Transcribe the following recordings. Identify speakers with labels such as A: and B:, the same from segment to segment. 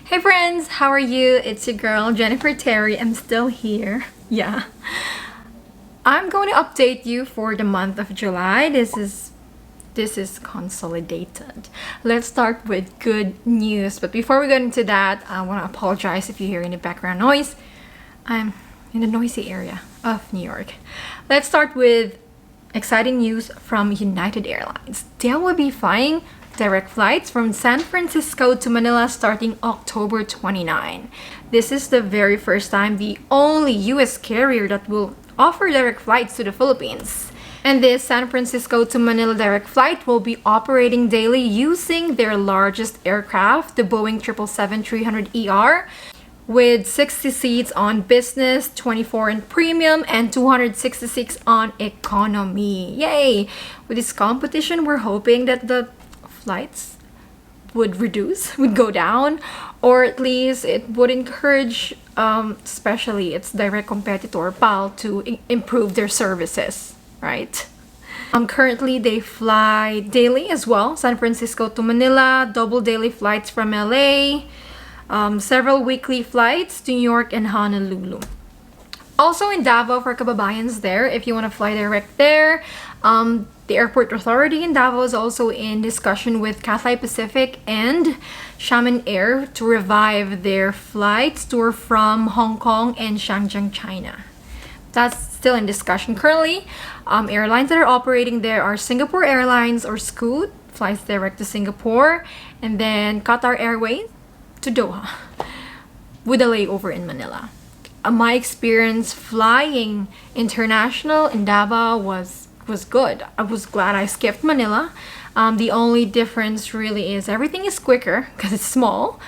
A: Hey friends, how are you? It's your girl Jennifer Terri. I'm still here. Yeah. I'm going to update you for the month of July. This is consolidated. Let's start with good news. But before we get into that, I want to apologize if you hear any background noise. I'm in the noisy area of New York. Let's start with exciting news from United Airlines. They will be flying direct flights from San Francisco to Manila starting October 29. This is the very first time, the only US carrier that will offer direct flights to the Philippines. And this San Francisco to Manila direct flight will be operating daily using their largest aircraft, the Boeing 777-300ER, with 60 seats on business, 24 in premium, and 266 on economy. Yay! With this competition, we're hoping that the flights would go down, or at least it would encourage, especially its direct competitor, PAL, to improve their services, right? Currently, they fly daily as well, San Francisco to Manila, double daily flights from LA, several weekly flights to New York and Honolulu. Also in Davao for kababayans there, if you want to fly direct there, the airport authority in Davao is also in discussion with Cathay Pacific and Xiamen Air to revive their flights tour from Hong Kong and Shenzhen, China. That's still in discussion currently. Airlines that are operating there are Singapore Airlines or Scoot, flies direct to Singapore, and then Qatar Airways to Doha with a layover in Manila. My experience flying international in Davao was good. I was glad I skipped Manila. The only difference really is everything is quicker because it's small,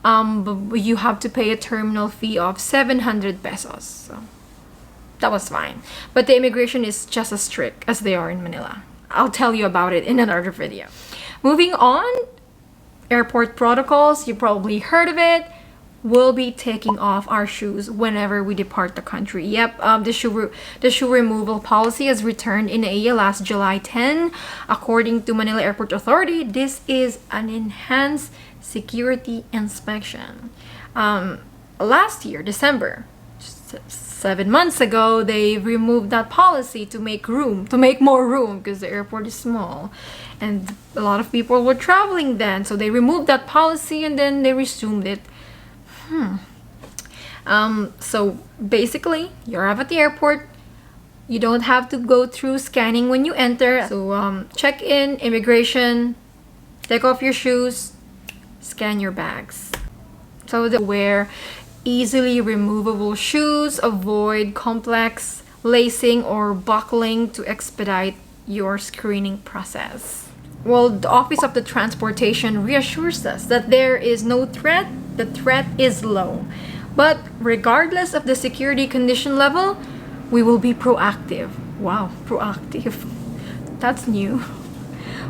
A: but you have to pay a terminal fee of 700 pesos. So that was fine. But the immigration is just as strict as they are in Manila. I'll tell you about it in another video. Moving on, airport protocols. You probably heard of it. We'll be taking off our shoes whenever we depart the country. Yep, the shoe removal policy has returned in AIA last July 10. According to Manila Airport Authority, this is an enhanced security inspection. Last year, December, 7 months ago, they removed that policy to make more room because the airport is small. And a lot of people were traveling then, so they removed that policy and then they resumed it. So basically, you arrive at the airport, you don't have to go through scanning when you enter. So check in, immigration, take off your shoes, scan your bags. So wear easily removable shoes, avoid complex lacing or buckling to expedite your screening process. Well, the Office of the Transportation reassures us that there is no threat. The threat is low. But regardless of the security condition level, we will be proactive. Wow, proactive. That's new.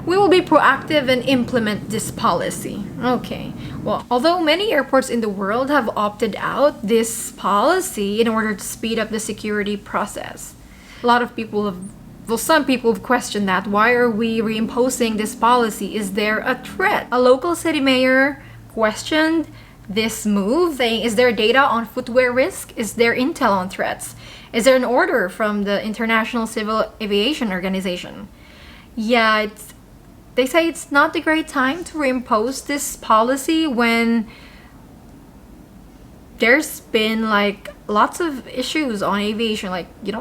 A: We will be proactive and implement this policy. Okay. Well, although many airports in the world have opted out this policy in order to speed up the security process, a lot of people have some people have questioned that. Why are we reimposing this policy? Is there a threat? A local city mayor questioned this move, saying, is there data on footwear risk? Is there intel on threats? Is there an order from the International Civil Aviation Organization? Yeah, they say it's not the great time to reimpose this policy when there's been lots of issues on aviation,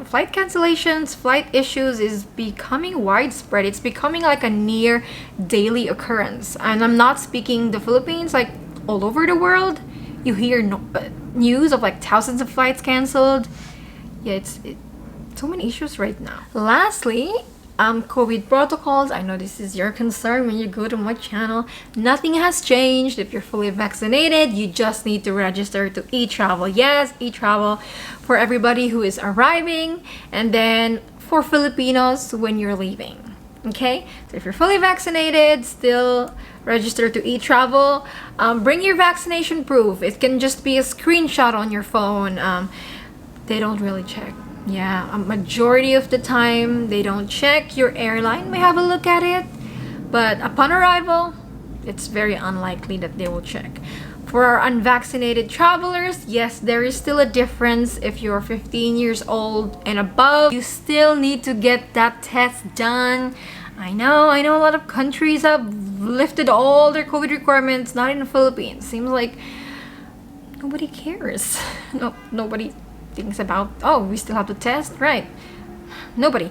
A: flight cancellations, flight issues is becoming widespread. It's becoming like a near daily occurrence. And I'm not speaking the Philippines, all over the world, you hear news of thousands of flights canceled. Yeah, it's so many issues right now. Lastly, COVID protocols. I know this is your concern when you go to my channel. Nothing has changed. If you're fully vaccinated, you just need to register to e-travel. Yes, e-travel for everybody who is arriving, and then for Filipinos when you're leaving. Okay, so if you're fully vaccinated, still register to e-travel. Bring your vaccination proof. It can just be a screenshot on your phone. They don't really check. Yeah, a majority of the time they don't check. Your airline may have a look at it, but upon arrival, it's very unlikely that they will check. For our unvaccinated travelers, yes, there is still a difference. If you're 15 years old and above, you still need to get that test done. I know a lot of countries have lifted all their COVID requirements, not in the Philippines. Seems like nobody cares. No, nobody thinks about, oh, we still have to test, right? Nobody.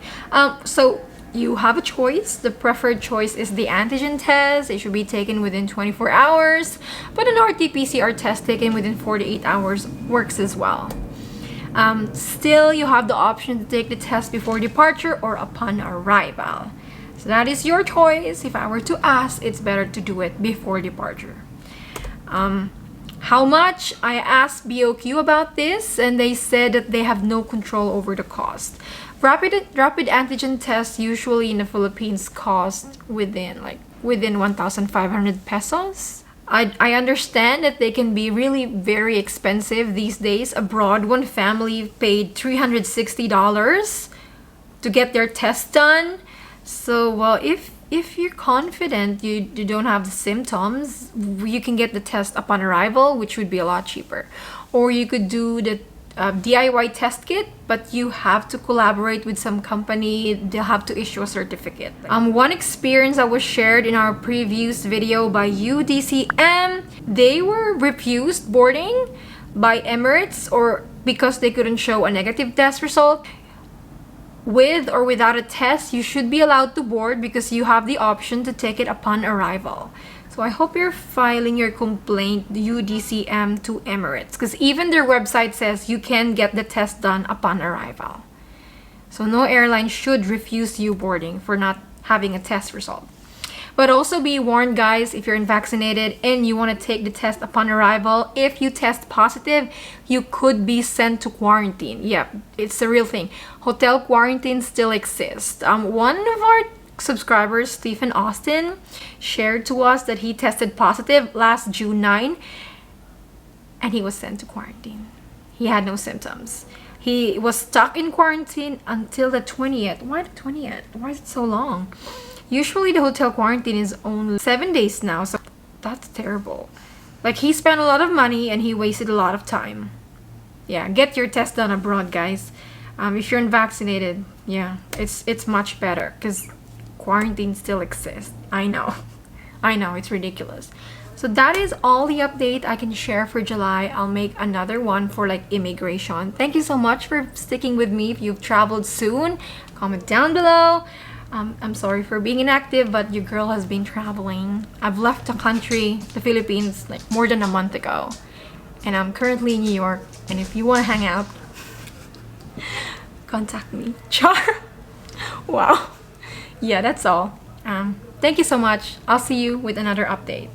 A: So you have a choice. The preferred choice is the antigen test. It should be taken within 24 hours, but an RT-PCR test taken within 48 hours works as well. Still, you have the option to take the test before departure or upon arrival. So that is your choice. If I were to ask, it's better to do it before departure. How much? I asked BOQ about this, and they said that they have no control over the cost. Rapid antigen tests usually in the Philippines cost within 1,500 pesos. I understand that they can be really very expensive these days. Abroad, one family paid $360 to get their test done. So, well, if you're confident you don't have the symptoms, you can get the test upon arrival, which would be a lot cheaper. Or you could do the DIY test kit, but you have to collaborate with some company. They'll have to issue a certificate. One experience that was shared in our previous video by UDCM, they were refused boarding by Emirates or because they couldn't show a negative test result. With or without a test, you should be allowed to board because you have the option to take it upon arrival. So I hope you're filing your complaint UDCM to Emirates, because even their website says you can get the test done upon arrival. So no airline should refuse you boarding for not having a test result. But also be warned, guys, if you're unvaccinated and you want to take the test upon arrival, if you test positive, you could be sent to quarantine. Yeah, it's a real thing. Hotel quarantine still exists. One of our subscribers, Stephen Austin, shared to us that he tested positive last June 9 and he was sent to quarantine. He had no symptoms. He was stuck in quarantine until the 20th. Why the 20th? Why is it so long? Usually the hotel quarantine is only 7 days now, so that's terrible. Like, he spent a lot of money and he wasted a lot of time. Yeah, get your test done abroad, guys. If you're unvaccinated, yeah, it's much better because quarantine still exists. I know, it's ridiculous. So that is all the update I can share for July. I'll make another one for like immigration. Thank you so much for sticking with me. If you've traveled soon, comment down below. I'm sorry for being inactive, but your girl has been traveling. I've left the country, the Philippines, like more than a month ago. And I'm currently in New York. And if you want to hang out, contact me. Char. Wow. Yeah, that's all. Thank you so much. I'll see you with another update.